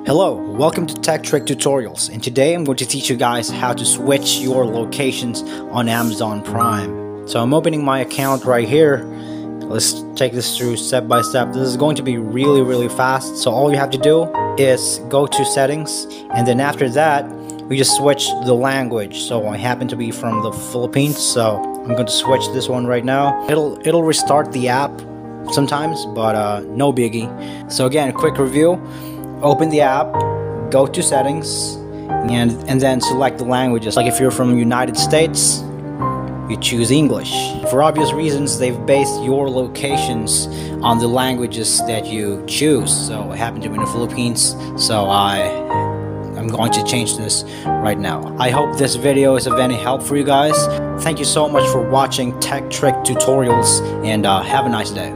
Hello, welcome to Tech Trick Tutorials, and today I'm going to teach you guys how to switch your locations on Amazon Prime. So I'm opening my account right here. Let's take this through step by step. This is going to be really fast, so all you have to do is go to settings, and then after that we just switch the language. So I happen to be from the Philippines, so I'm going to switch this one right now. It'll restart the app sometimes, but no biggie. So again, quick review. Open the app, go to settings, and then select the languages. Like if you're from United States, you choose English. For obvious reasons, they've based your locations on the languages that you choose. So I happen to be in the Philippines, so I'm going to change this right now. I hope this video is of any help for you guys. Thank you so much for watching Tech Trick Tutorials, and have a nice day.